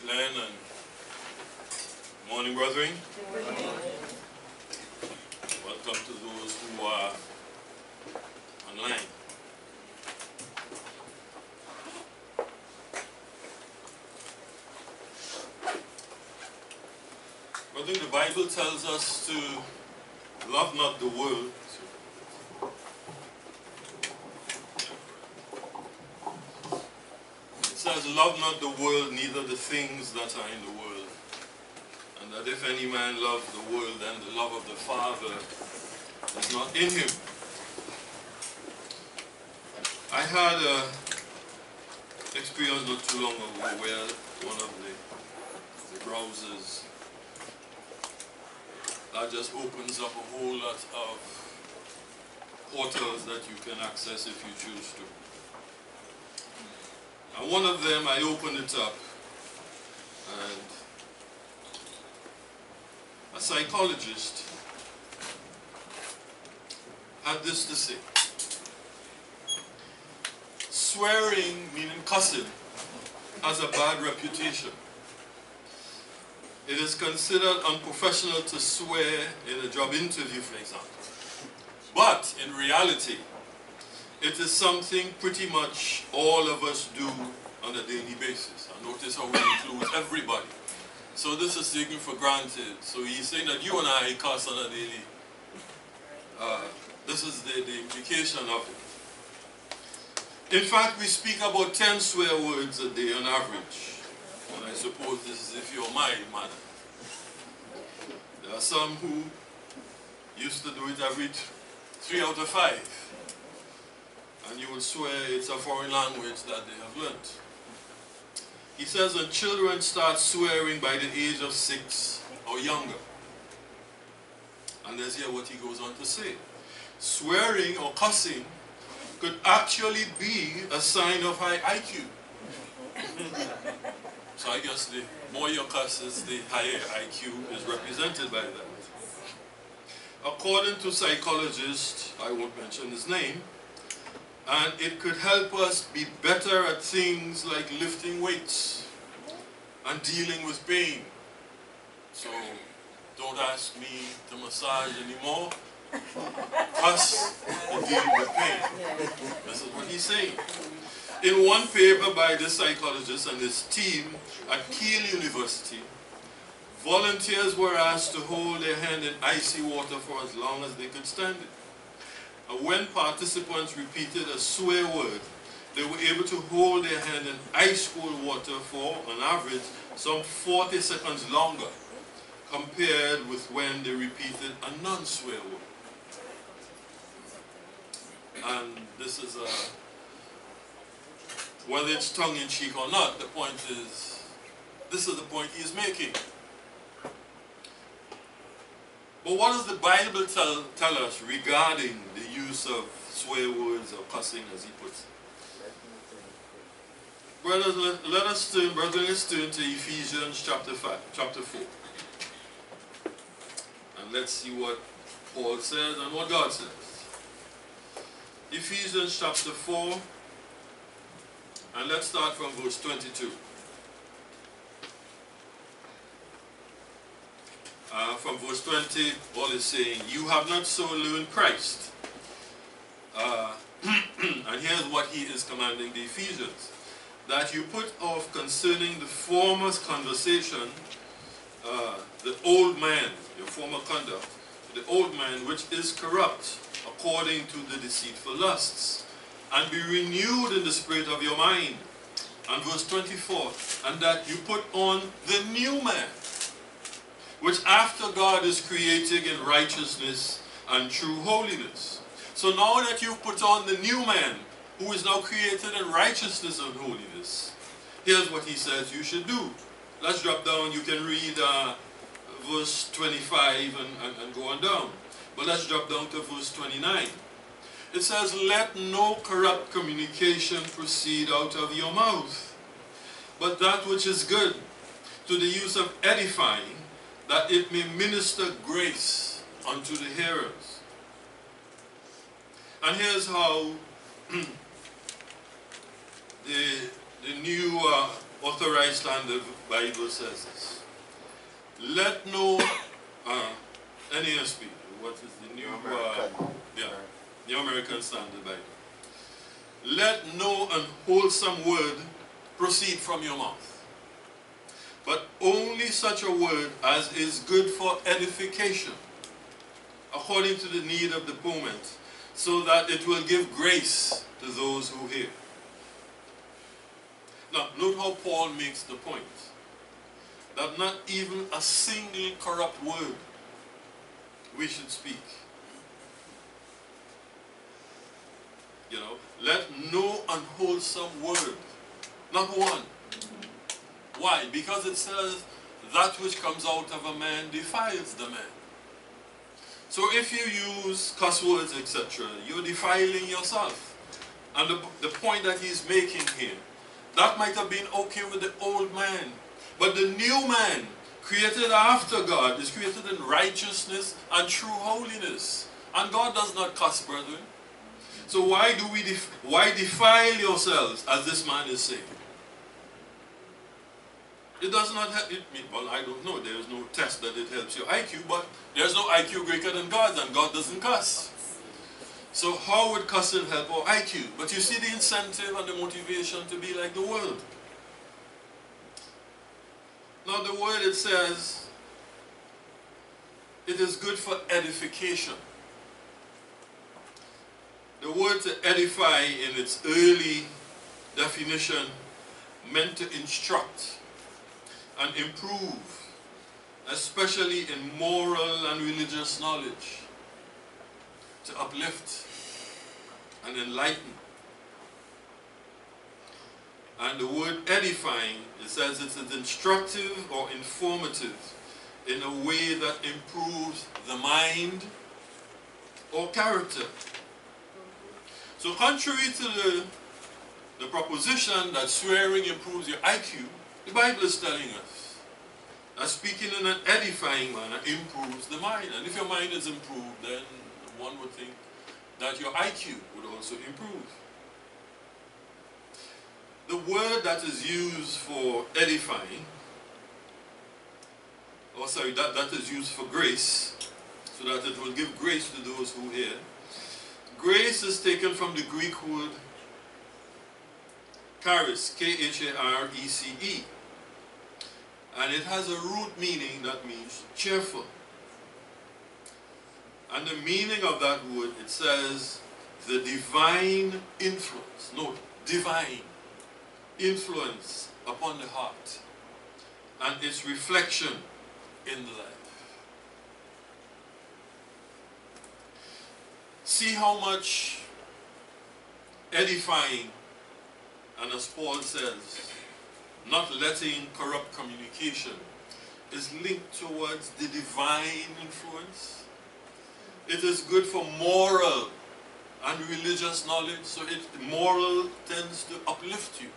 Glenn, and morning, brethren. Good morning. Welcome to those who are online. I think the Bible tells us to love not the world. It says, love not the world, neither the things that are in the world. And that if any man love the world, then the love of the Father is not in him. I had an experience not too long ago where one of the browsers that just opens up a whole lot of portals that you can access if you choose to. And one of them, I opened it up, and a psychologist had this to say. Swearing, meaning cussing, has a bad reputation. It is considered unprofessional to swear in a job interview, for example. But in reality, it is something pretty much all of us do on a daily basis. And notice how we include everybody. So this is taken for granted. So he's saying that you and I cuss on a daily. This is the implication of it. In fact, we speak about 10 swear words a day on average. And I suppose this is if you're my man. There are some who used to do it every 3 out of 5. And you will swear it's a foreign language that they have learnt. He says that children start swearing by the age of 6 or younger. And let's hear what he goes on to say. Swearing or cussing could actually be a sign of high IQ. So I guess the more your curses, the higher IQ is represented by that. According to psychologist, I won't mention his name, and it could help us be better at things like lifting weights and dealing with pain. So don't ask me to massage anymore. Cuss and deal with pain. This is what he's saying. In one paper by this psychologist and his team at Keele University, volunteers were asked to hold their hand in icy water for as long as they could stand it. And when participants repeated a swear word, they were able to hold their hand in ice-cold water for, on average, some 40 seconds longer, compared with when they repeated a non-swear word. And this is a... whether it's tongue-in-cheek or not, the point is, this is the point he is making. But what does the Bible tell us regarding the use of swear words or cussing, as he puts it? Brothers, let's turn to Ephesians chapter 4. And let's see what Paul says and what God says. Ephesians chapter 4. And let's start from verse 22. From verse 20, Paul is saying, you have not so learned Christ. And here's what he is commanding the Ephesians. That you put off concerning the former conversation, the old man, your former conduct, the old man which is corrupt according to the deceitful lusts, and be renewed in the spirit of your mind. And verse 24, and that you put on the new man, which after God is creating in righteousness and true holiness. So now that you've put on the new man, who is now created in righteousness and holiness, here's what he says you should do. Let's drop down. You can read verse 25 and go on down. But let's drop down to verse 29. It says, let no corrupt communication proceed out of your mouth, but that which is good, to the use of edifying, that it may minister grace unto the hearers. And here's how the new Authorized Standard Bible says this. Let no NASB, what is the new New American Standard Bible. Let no unwholesome word proceed from your mouth, but only such a word as is good for edification, according to the need of the moment, so that it will give grace to those who hear. Now, note how Paul makes the point that not even a single corrupt word we should speak. You know, let no unwholesome word, not one. Why? Because it says that which comes out of a man defiles the man. So if you use cuss words, etc., you're defiling yourself. And the point that he's making here, that might have been okay with the old man. But the new man, created after God, is created in righteousness and true holiness. And God does not cuss, brethren. So why defile yourselves, as this man is saying? It does not help. Well, I don't know. There is no test that it helps your IQ, but there's no IQ greater than God's, and God doesn't cuss. So how would cussing help our IQ? But you see the incentive and the motivation to be like the world. Now the word, it says, it is good for edification. The word to edify in its early definition meant to instruct and improve, especially in moral and religious knowledge, to uplift and enlighten. And the word edifying, it says it is instructive or informative in a way that improves the mind or character. So contrary to the proposition that swearing improves your IQ, the Bible is telling us that speaking in an edifying manner improves the mind. And if your mind is improved, then one would think that your IQ would also improve. The word that is used for edifying, or sorry, that is used for grace, so that it will give grace to those who hear. Grace is taken from the Greek word charis, K-H-A-R-E-C-E. And it has a root meaning that means cheerful. And the meaning of that word, it says the divine influence. Note, divine influence upon the heart and its reflection in the life. See how much edifying, and as Paul says, not letting corrupt communication is linked towards the divine influence. It is good for moral and religious knowledge, so moral tends to uplift you.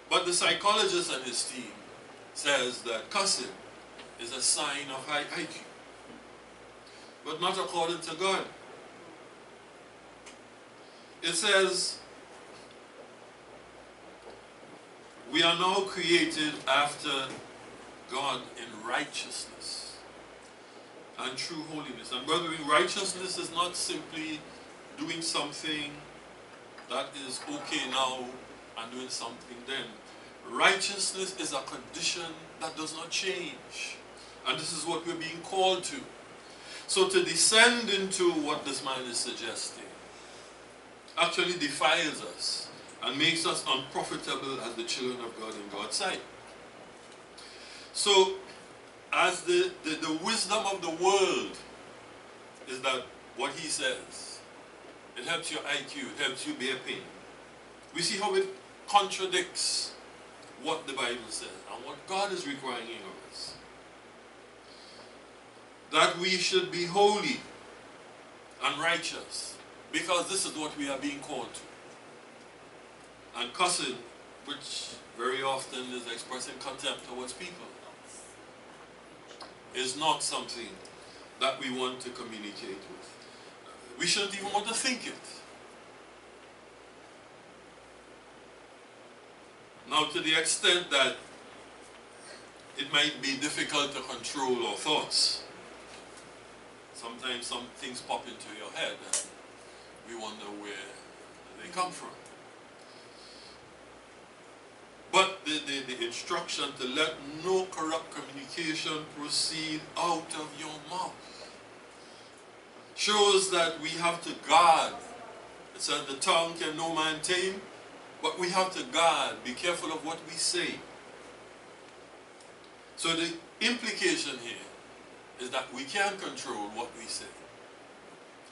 But the psychologist and his team says that cussing is a sign of high IQ, but not according to God. It says, we are now created after God in righteousness and true holiness. And brethren, righteousness is not simply doing something that is okay now and doing something then. Righteousness is a condition that does not change. And this is what we're being called to. So to descend into what this man is suggesting actually defiles us and makes us unprofitable as the children of God in God's sight. So, as the wisdom of the world is that what he says, it helps your IQ, it helps you bear pain. We see how it contradicts what the Bible says and what God is requiring of us. That we should be holy and righteous, because this is what we are being called to. And cussing, which very often is expressing contempt towards people, is not something that we want to communicate with. We shouldn't even want to think it. Now, to the extent that it might be difficult to control our thoughts, sometimes some things pop into your head and we wonder where they come from. But the instruction to let no corrupt communication proceed out of your mouth shows that we have to guard. It says the tongue can no man tame, but we have to guard, be careful of what we say. So the implication here is that we can control what we say.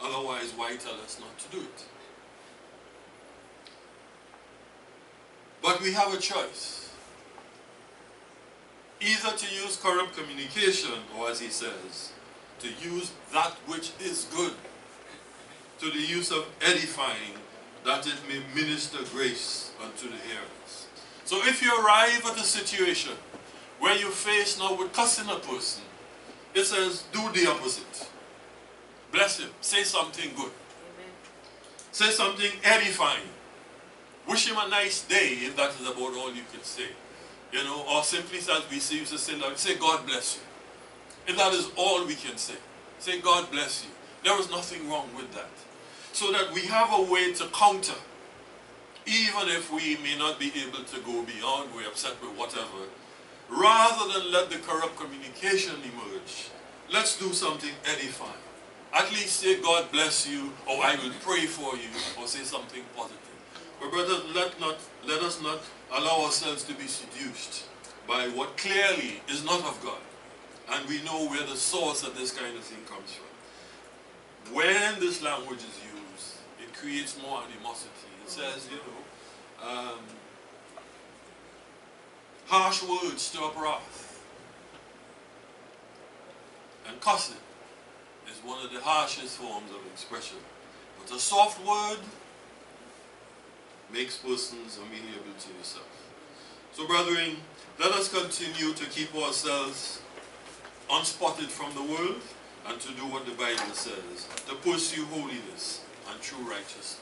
Otherwise, why tell us not to do it? But we have a choice. Either to use corrupt communication, or as he says, to use that which is good, to the use of edifying, that it may minister grace unto the hearers. So if you arrive at a situation where you're faced now with cussing a person, it says, do the opposite. Bless him. Say something good. Amen. Say something edifying. Wish him a nice day, if that is about all you can say. You know, or simply as we used to say, God bless you. If that is all we can say, say, God bless you. There is nothing wrong with that. So that we have a way to counter, even if we may not be able to go beyond, we're upset with whatever. Rather than let the corrupt communication emerge, let's do something edifying. At least say, God bless you, or I will pray for you, or say something positive. But brothers, let us not allow ourselves to be seduced by what clearly is not of God. And we know where the source of this kind of thing comes from. When this language is used, it creates more animosity. It says, you know, harsh words stir up wrath. And cussing is one of the harshest forms of expression. But a soft word makes persons amenable to yourself. So, brethren, let us continue to keep ourselves unspotted from the world and to do what the Bible says, to pursue holiness and true righteousness.